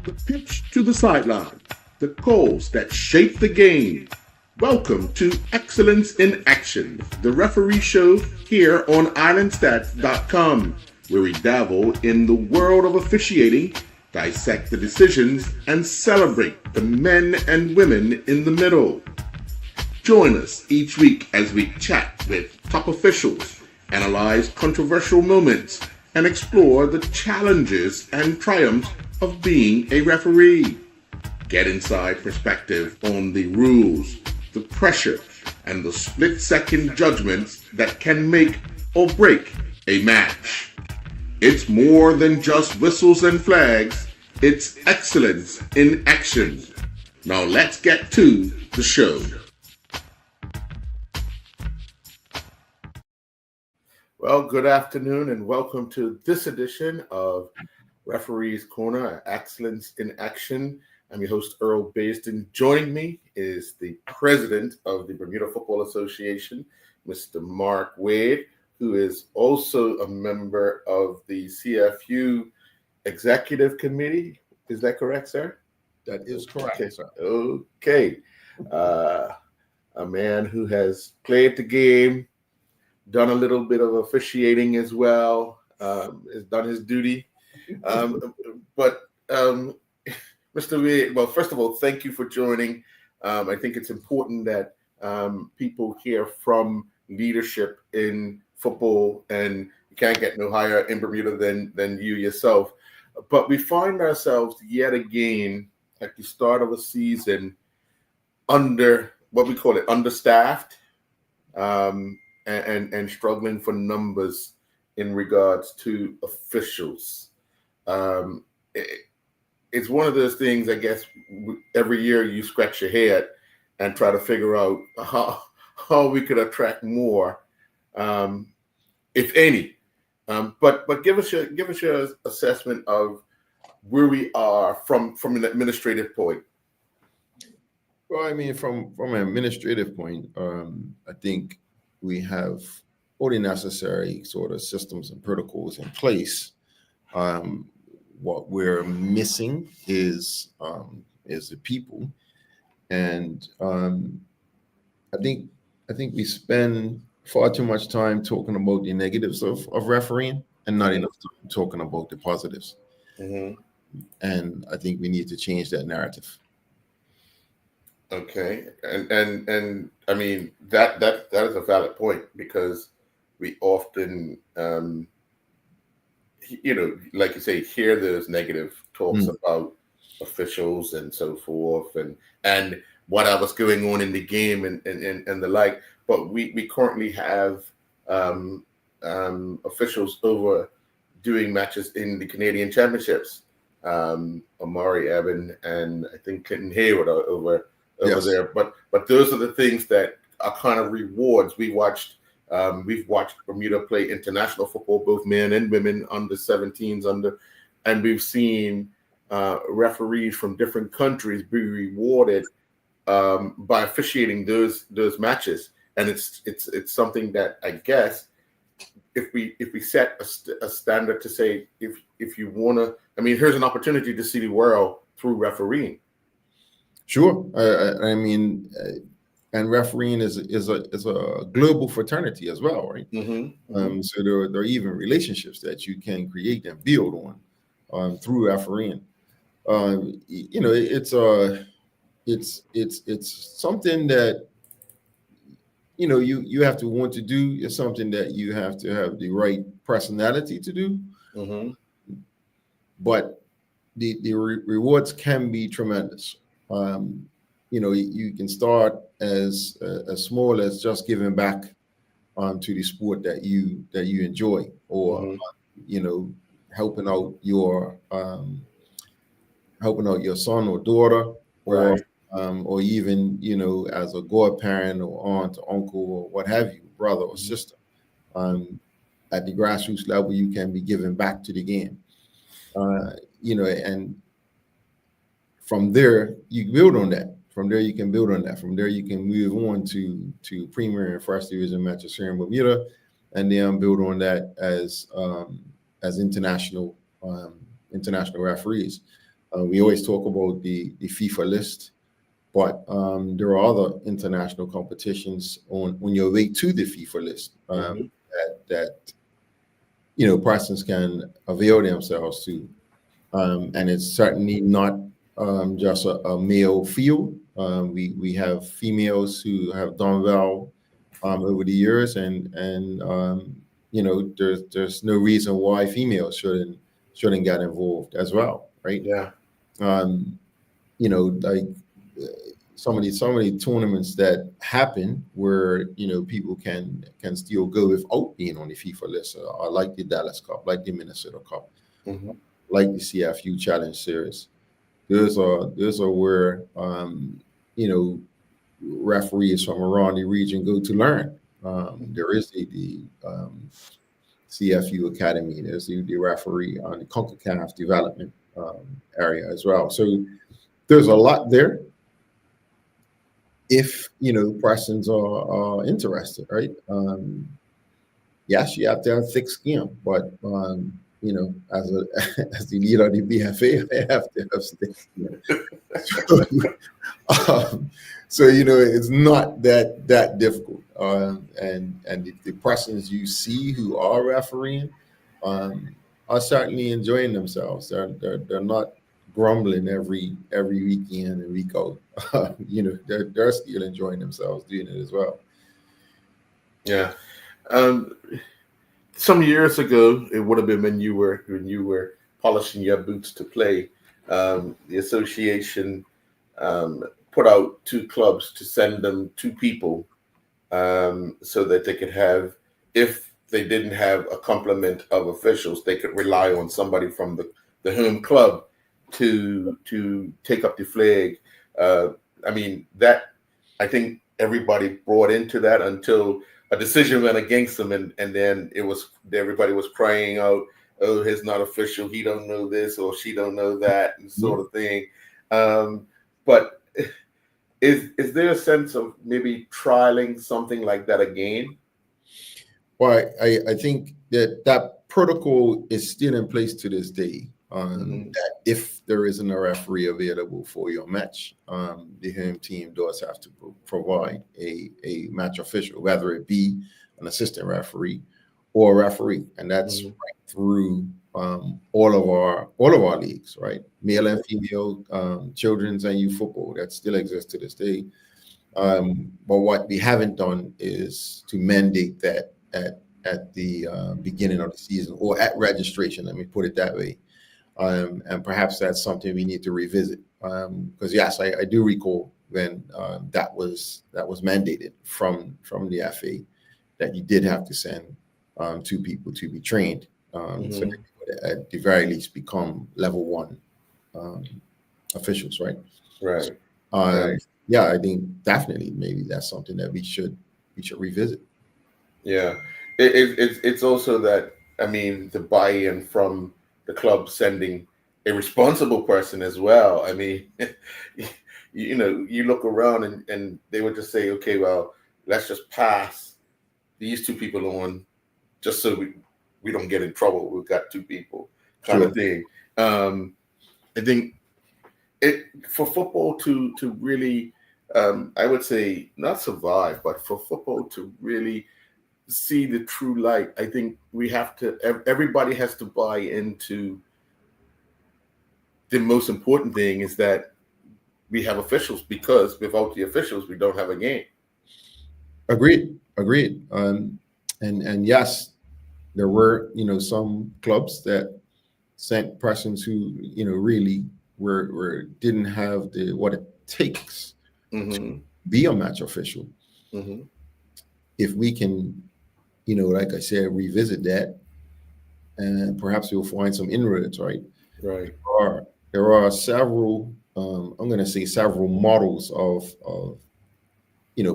The pitch to the sideline, the calls that shape the game. Welcome to Excellence in Action, the referee show here on islandstats.com, where we dabble in the world of officiating, dissect the decisions, and celebrate the men and women in the middle. Join us each week as we chat with top officials, analyze controversial moments, and explore the challenges and triumphs of being a referee. Get inside perspective on the rules, the pressure, and the split-second judgments that can make or break a match. It's more than just whistles and flags, it's excellence in action. Now let's get to the show. Well, good afternoon and welcome to this edition of Referees Corner, Excellence in Action. I'm your host, Earl Basden. Joining me is the president of the Bermuda Football Association, Mr. Mark Wade, who is also a member of the CFU Executive Committee. Is that correct, sir? That is correct, okay. Sir. Okay. A man who has played the game, done a little bit of officiating as well, has done his duty. But Mr. Wade, well, first of all, thank you for joining. I think it's important that people hear from leadership in football, and you can't get no higher in Bermuda than you yourself. But we find ourselves yet again at the start of a season under what we call it understaffed. And struggling for numbers in regards to officials. It's one of those things, I guess, every year you scratch your head and try to figure out how we could attract more, if any. But give us your assessment of where we are from an administrative point. Well, I mean, from an administrative point, I think we have all the necessary sort of systems and protocols in place. What we're missing is the people, and I think we spend far too much time talking about the negatives of refereeing and not enough time talking about the positives. Mm-hmm. And I think we need to change that narrative. Okay, and I mean that is a valid point, because we often, like you say, hear those negative talks about officials and so forth, and whatever's going on in the game and the like. But we currently have officials over doing matches in the Canadian Championships. Amari Evan and I think Clinton Hayward are over Yes. there, but those are the things that are kind of rewards. We've watched Bermuda play international football, both men and women, under 17s, and we've seen referees from different countries be rewarded by officiating those matches, and it's something that I guess if we set a standard to say if you want to, I mean, here's an opportunity to see the world through refereeing. Sure. I mean, and refereeing is a global fraternity as well, right? Mm-hmm. So there are even relationships that you can create and build on through refereeing. It's something that you have to want to do. It's something that you have to have the right personality to do. Mm-hmm. But the rewards can be tremendous. You can start as small as just giving back to the sport that you enjoy, or helping out your son or daughter, Right. or even as a godparent or aunt or uncle or what have you, brother or sister. At the grassroots level, you can be giving back to the game, and from there you build on that. From there you can build on that. From there you can move on to Premier and First Division matches here in Bermuda, and then build on that as international referees. We always talk about the FIFA list, but there are other international competitions on your way to the FIFA list that persons can avail themselves to. And it's certainly not just a male field. We have females who have done well over the years, and there's no reason why females shouldn't get involved as well, right? Yeah. Um, like some of the tournaments that happen where people can still go without being on the FIFA list, like the Dallas Cup, like the Minnesota Cup, Hmm. like the CFU Challenge Series. Those are where referees from around the region go to learn. There is the CFU Academy. There's the referee on the CONCACAF development area as well. So there's a lot there if persons are interested, right? Yes, you have to have thick skin, but as a as the leader of the BFA, I have to have thick skin. It's not that difficult. And the persons you see who are refereeing are certainly enjoying themselves. They're not grumbling every weekend and week out. They're still enjoying themselves doing it as well. Yeah. Um, some years ago, it would have been when you were polishing your boots to play. The association put out two clubs to send them two people, so that they could have, if they didn't have a complement of officials, they could rely on somebody from the home club to take up the flag. Uh, I mean, that, I think everybody brought into that until a decision went against them, and then everybody was crying out, "Oh, he's not official. He don't know this or she don't know that," and sort of thing. But is there a sense of maybe trialing something like that again? Well, I think that protocol is still in place to this day. Hmm. That if there isn't a referee available for your match, the home team does have to provide a match official, whether it be an assistant referee or a referee, and that's Hmm. right through all of our leagues, right? Male and female, children's and youth football that still exists to this day. But what we haven't done is to mandate that at the beginning of the season or at registration. Let me put it that way. And perhaps that's something we need to revisit. Because yes, I do recall when that was mandated from the FA that you did have to send two people to be trained, so Hmm. that they would at the very least become level one um, officials, right? Right. Um, Right. yeah, I think definitely maybe that's something that we should revisit. Yeah. It's also that, I mean, the buy-in from the club sending a responsible person as well. I mean, you look around and they would just say, okay, well, let's just pass these two people on, just so we don't get in trouble. We've got two people, kind of Sure. thing. I think it, for football to really, I would say, not survive, but for football to really see the true light, I think we have to. Everybody has to buy into the most important thing is that we have officials, because without the officials, we don't have a game. Agreed. Agreed. And yes, there were some clubs that sent persons who really were didn't have the what it takes to Hmm. be a match official. Hmm. If we can, like I said, revisit that, and perhaps we'll find some inroads, right? Right. There are several, I'm going to say several models of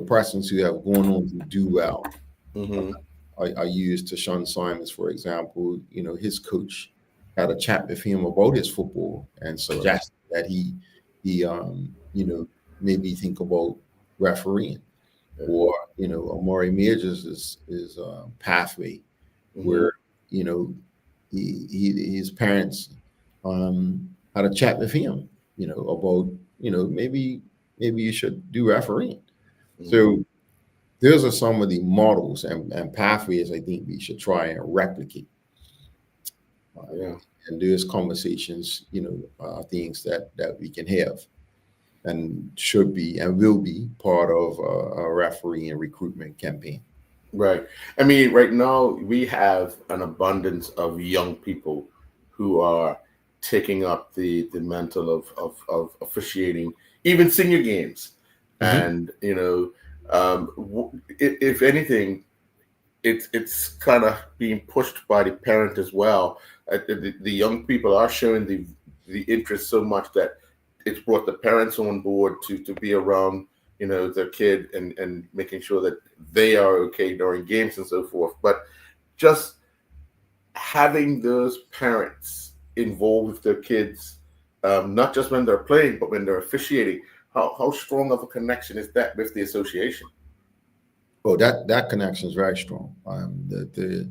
persons who have gone on to do well. Hmm. I used Tashawn Simons, for example. His coach had a chat with him about his football and Right. suggested that he maybe think about refereeing, Yeah. or Amari Majors is pathway Hmm. where you know his parents. had a chat with him, about, maybe you should do refereeing. So those are some of the models and pathways I think we should try and replicate. Yeah. And those conversations, are things that we can have and should be and will be part of a referee and recruitment campaign. Right. I mean, right now we have an abundance of young people who are taking up the mantle of officiating, even senior games. Hmm. And, if anything, it's kind of being pushed by the parent as well. The young people are showing the interest so much that it's brought the parents on board to be around, their kid, and making sure that they are okay during games and so forth. But just having those parents involved with their kids, not just when they're playing, but when they're officiating, how strong of a connection is that with the association? Oh, that connection is very strong. The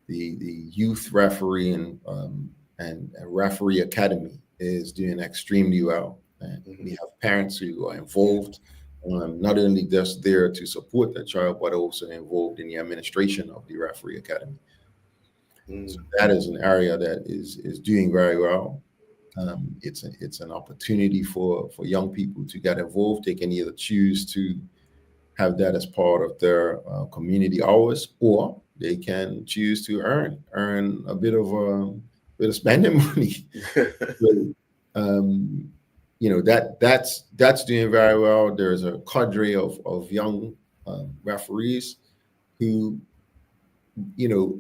youth referee and referee academy is doing extremely well. And we have parents who are involved, not only just there to support their child, but also involved in the administration of the referee academy. So that is an area that is doing very well. It's an opportunity for young people to get involved. They can either choose to have that as part of their community hours, or they can choose to earn a bit of spending money. So, that's doing very well. There's a cadre of young referees who,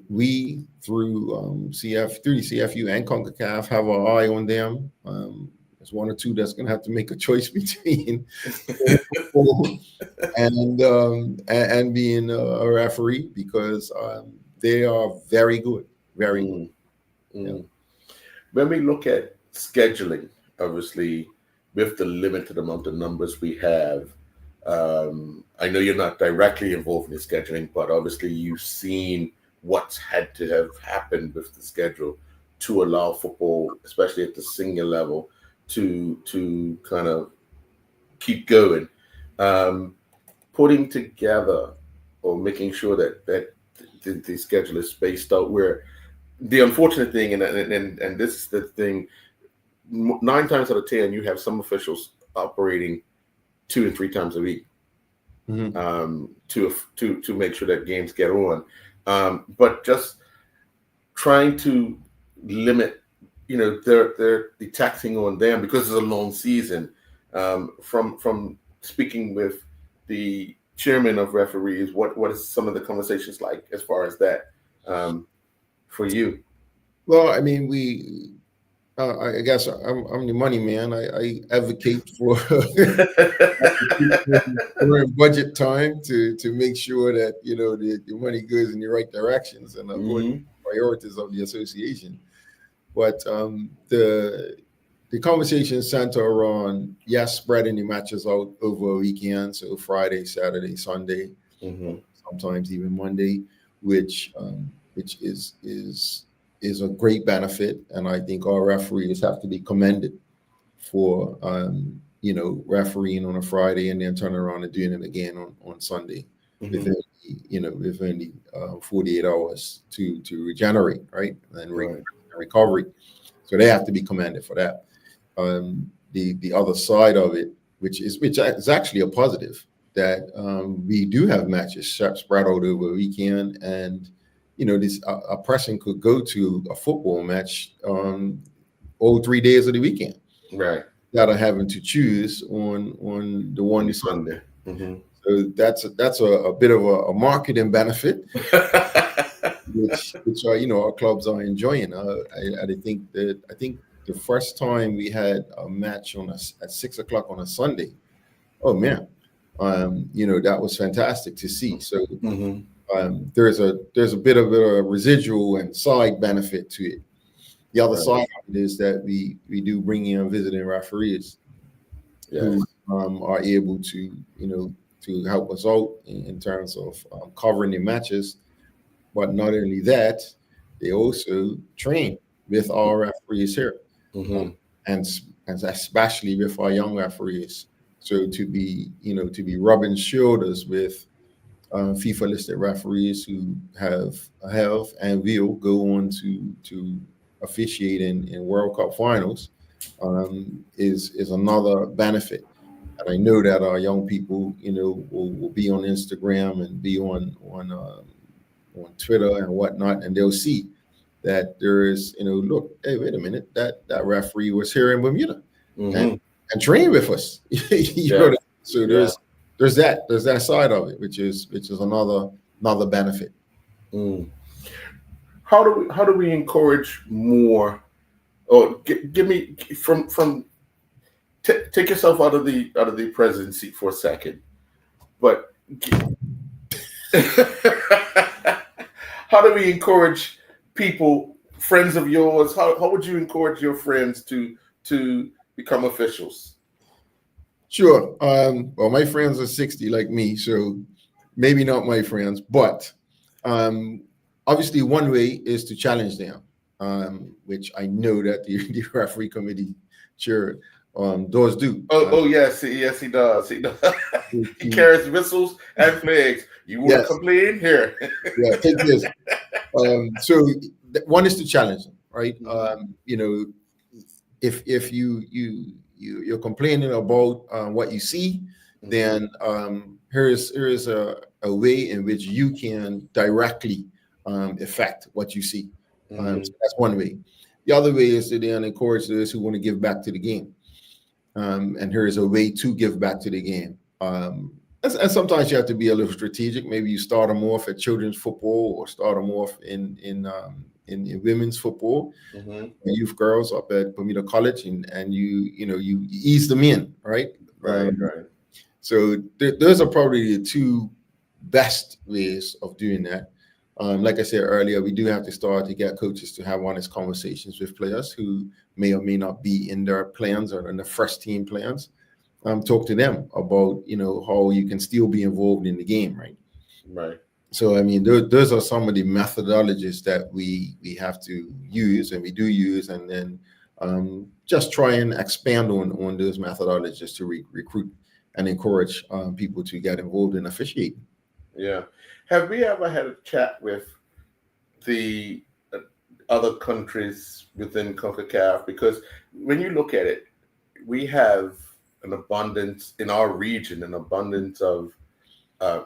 we through through the CFU and CONCACAF have our eye on them. There's one or two that's going to have to make a choice between football and being a referee, because they are very good, very good. Yeah. When we look at scheduling, obviously, with the limited amount of numbers we have, I know you're not directly involved in the scheduling, but obviously you've seen what's had to have happened with the schedule to allow football, especially at the senior level, to kind of keep going. Putting together or making sure that the schedule is spaced out, where the unfortunate thing, and this is the thing, 9 times out of 10, you have some officials operating 2 and 3 times a week, to make sure that games get on. But just trying to limit, the taxing on them, because it's a long season. From speaking with the chairman of referees, what is some of the conversations like as far as that, for you? Well, I mean, I guess I'm the money man. I advocate for during budget time to make sure that the money goes in the right directions and according to the priorities of the association. But the conversation center around, yes, spreading the matches out over a weekend, so Friday, Saturday, Sunday, sometimes even Monday, which is a great benefit, and I think our referees have to be commended for refereeing on a Friday and then turning around and doing it again on Sunday within 48 hours to regenerate, right, and recovery. So they have to be commended for that. The other side of it, which is actually a positive, that we do have matches spread out over a weekend, and a person could go to a football match all 3 days of the weekend, right, without having to choose on the one Sunday. So that's a bit of a marketing benefit, which our clubs are enjoying. I think the first time we had a match at 6 o'clock on a Sunday, oh man, that was fantastic to see. So there's a bit of a residual and side benefit to it. The other side of it is that we do bring in visiting referees who are able to help us out in terms of covering the matches. But not only that, they also train with our referees here. and especially with our young referees. So to be rubbing shoulders with FIFA listed referees who have and will go on to officiate in World Cup finals is another benefit. And I know that our young people, will be on Instagram and be on Twitter and whatnot, and they'll see that there is, look, hey, wait a minute, that referee was here in Bermuda and trained with us. So there's that side of it, which is another benefit. How do we encourage more? Or give me take yourself out of the presidency for a second, but how do we encourage people, friends of yours? How would you encourage your friends to become officials? Sure. Well, my friends are 60 like me, so maybe not my friends, but obviously one way is to challenge them, which I know that the referee committee chair does do. Yes, he does. He does. He carries whistles and flags. You want to complain here? Yeah, take this. So one is to challenge them, right? If you're complaining about what you see, then here is a way in which you can directly affect what you see. So that's one way. The other way is to then encourage those who want to give back to the game. And here is a way to give back to the game. And sometimes you have to be a little strategic. Maybe you start them off at children's football or start them off in women's football, youth girls up at Bermuda College, and you ease them in, right? Right. So those are probably the two best ways of doing that. Like I said earlier, we do have to start to get coaches to have honest conversations with players who may or may not be in their plans or in the first team plans. Talk to them about how you can still be involved in the game, right? Right. So I mean, those are some of the methodologies that we have to use, and we do use, and then just try and expand on those methodologies to recruit and encourage people to get involved in officiating. Yeah. Have we ever had a chat with the other countries within CONCACAF? Because when you look at it, we have an abundance in our region, an abundance of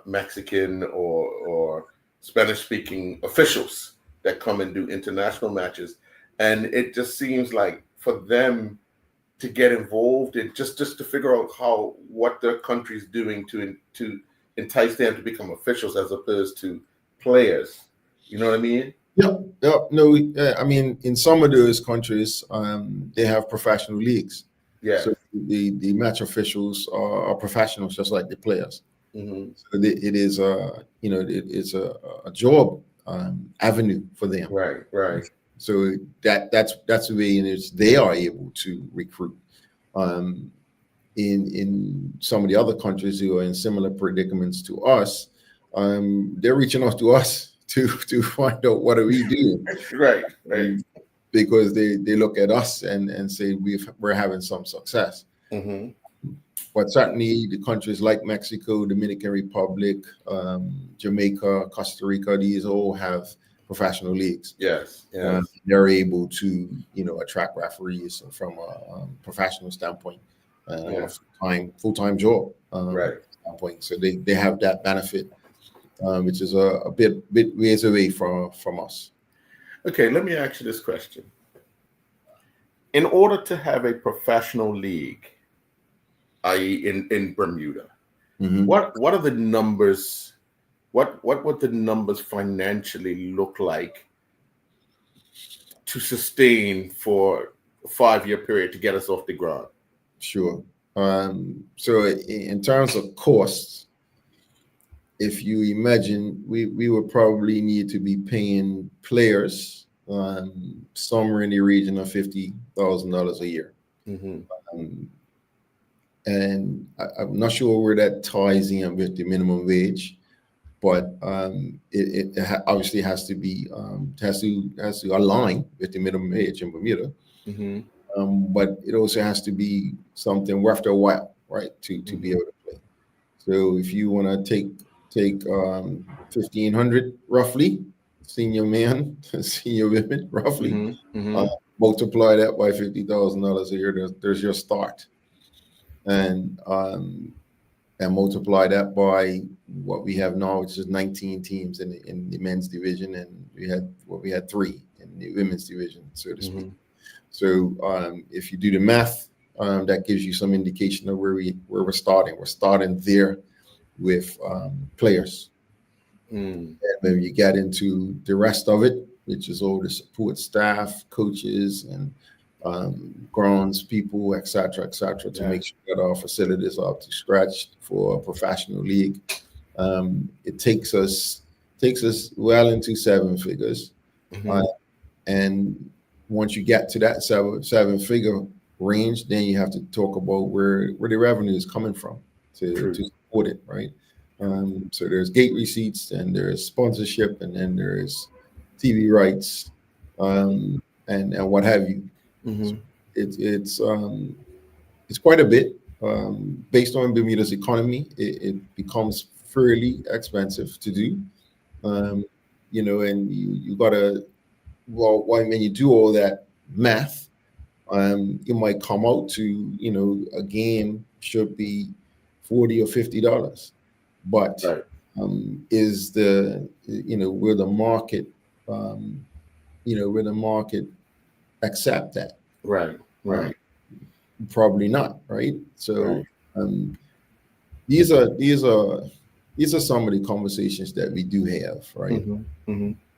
Mexican or Spanish-speaking officials that come and do international matches, and it just seems like for them to get involved in just to figure out what their country's doing to entice them to become officials as opposed to players. You know what I mean? Yeah. No, I mean, in some of those countries, they have professional leagues. Yeah. So the match officials are professionals, just like the players. So it is it's a job avenue for them. Right. So that's the way in which they are able to recruit. In some of the other countries who are in similar predicaments to us, they're reaching out to us to find out what are we doing. Right. Because they look at us and say we're having some success. But certainly the countries like Mexico, Dominican Republic, Jamaica, Costa Rica, these all have professional leagues. Yes. They're able to attract referees from a professional standpoint, full-time job standpoint. So they have that benefit, which is a bit ways away from us. Okay, let me ask you this question. In order to have a professional league, i.e. in Bermuda, what are the numbers? What would the numbers financially look like to sustain for a 5-year period to get us off the ground? Sure. So in terms of costs, if you imagine, we would probably need to be paying players somewhere in the region of $50,000 a year. And I'm not sure where that ties in with the minimum wage, but it obviously has to be has to align with the minimum wage in Bermuda. But it also has to be something worth their while, right? To be able to play. So if you want to take 1,500 roughly, senior man, senior women roughly, multiply that by $50,000 a year. There's your start, and multiply that by what we have now, which is 19 teams in the men's division, and we had 3 in the women's division, so to speak. So if you do the math, that gives you some indication of where we're starting. We're starting there with players. And when you get into the rest of it, which is all the support staff, coaches, and grounds people, etc., to make sure that our facilities are up to scratch for a professional league, it takes us well into 7 figures. And once you get to that seven figure range, then you have to talk about where the revenue is coming from to support it, right? So there's gate receipts, and there's sponsorship, and then there's TV rights, and what have you. So it's quite a bit. Based on Bermuda's economy, it becomes fairly expensive to do. And you gotta, when you do all that math, it might come out to, a game should be $40 or $50, but is will the market, will the market accept that? Right. Probably not, right? So these are some of the conversations that we do have, right?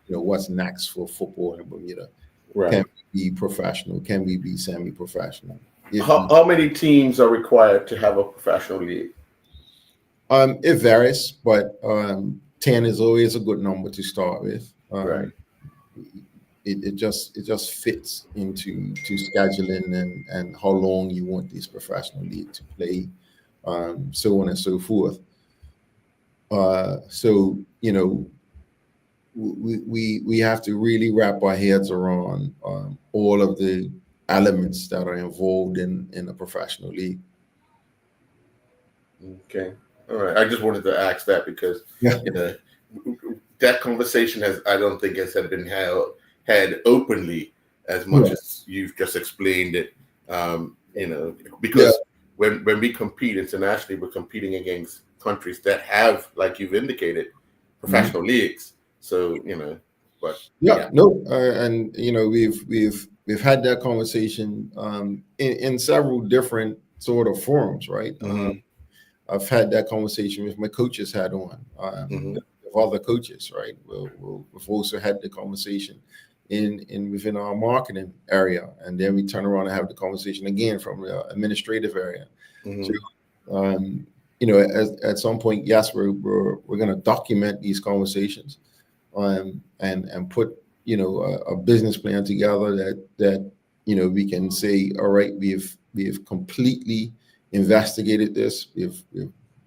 What's next for football in Bermuda? Can we be professional? Can we be semi-professional? How many teams are required to have a professional league? It varies, but 10 is always a good number to start with. It just fits into scheduling and how long you want this professional league to play, so on and so forth. So we have to really wrap our heads around all of the elements that are involved in a professional league. Okay, all right. I just wanted to ask that because that conversation I don't think has been had openly as much as you've just explained it. Because when we compete internationally, we're competing against countries that have, like you've indicated, professional leagues. So and we've had that conversation in several different sort of forums, right? I've had that conversation with my coaches hat on, with other coaches, right? We've also had the conversation within our marketing area, and then we turn around and have the conversation again from the administrative area. So, at some point, yes, we're going to document these conversations, and put a business plan together that we can say, all right, we've completely investigated this, we've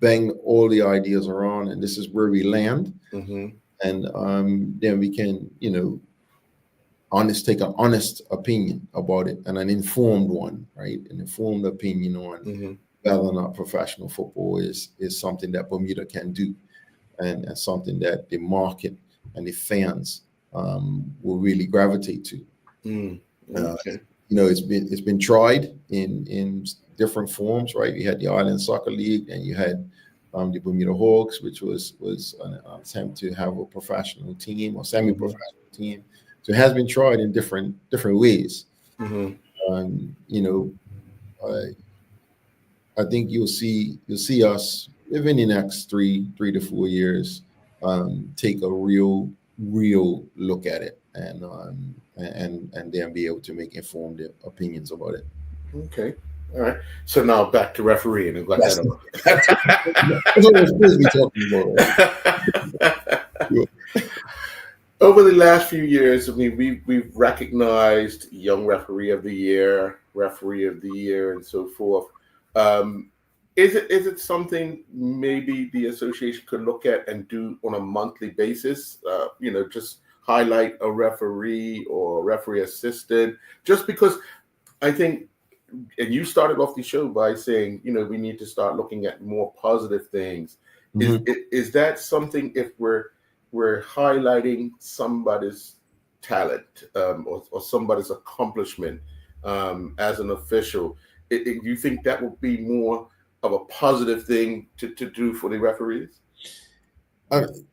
banged all the ideas around, and this is where we land, and then we can take an honest opinion about it, and an informed one, right? An informed opinion on whether or not professional football is something that Bermuda can do, and something that the market and the fans will really gravitate to. It's been tried in different forms, right? You had the Island Soccer League, and you had the Bermuda Hawks, which was an attempt to have a professional team or semi-professional team. So it has been tried in different ways. I think you'll see us within the next 3 to 4 years take a real look at it, and then be able to make informed opinions about it. Okay. All right. So now back to refereeing. And That's what we're supposed to be talking about. Over the last few years, I mean, we've recognized Young Referee of the Year, and so forth. Is it something maybe the association could look at and do on a monthly basis? Just highlight a referee or a referee assistant, just because I think, and you started off the show by saying, we need to start looking at more positive things. Mhm. Is that something, if we're highlighting somebody's talent, or somebody's accomplishment, as an official, you think that would be more of a positive thing to do for the referees?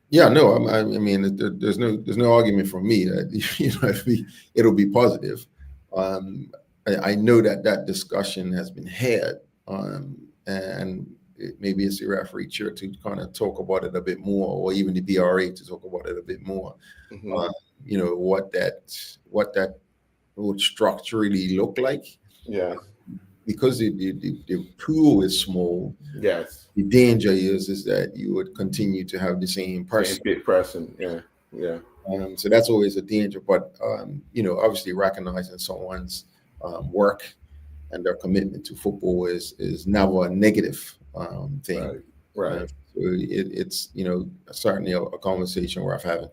Yeah, no, I mean, there's no argument from me that it'll be positive. I know that discussion has been had, and maybe it's the referee chair to kind of talk about it a bit more, or even the BRA to talk about it a bit more. Mm-hmm. What that would structurally look like. Yes. Because the pool is small. Yes. The danger is that you would continue to have the same person. Same big person. Yeah. So that's always a danger. But obviously recognizing someone's work and their commitment to football is never a negative thing. Right. So it's certainly a conversation worth having.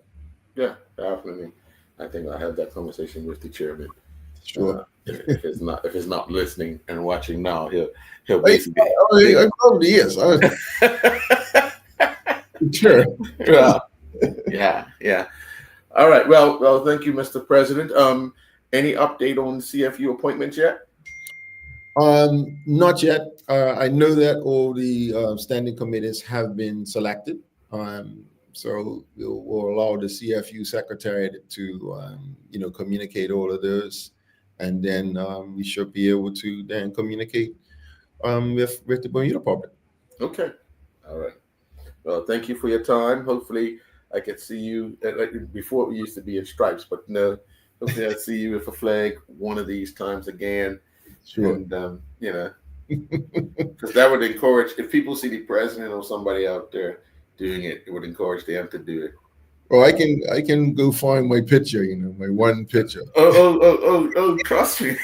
Yeah, definitely. I think I had that conversation with the chairman. Sure. If it's not listening and watching now, he'll basically. I probably is. Sure. Yeah. All right. Well, thank you, Mr. President. Any update on CFU appointments yet? Not yet. I know that all the standing committees have been selected. So we'll allow the CFU secretariat to communicate all of those, and then we should be able to then communicate with the Bermuda public. Okay. All right. Well, thank you for your time. Hopefully, I could see you. Before we used to be in stripes, but no. Hopefully, I'll see you with a flag one of these times again. Sure. And because that would encourage, if people see the president or somebody out there doing it, it would encourage them to do it. Well, I can go find my picture, my one picture. Oh, trust me.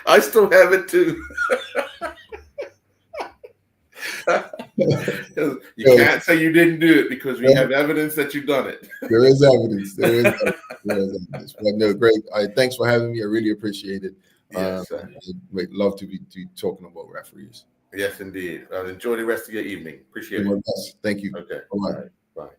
I still have it too. You can't say you didn't do it because we have evidence that you've done it. There is evidence. There is evidence. But no, great. Thanks for having me. I really appreciate it. Yes, I'd love to be talking about referees. Yes, indeed. Enjoy the rest of your evening. Appreciate it. Thank you. Okay. Bye. All right. Bye.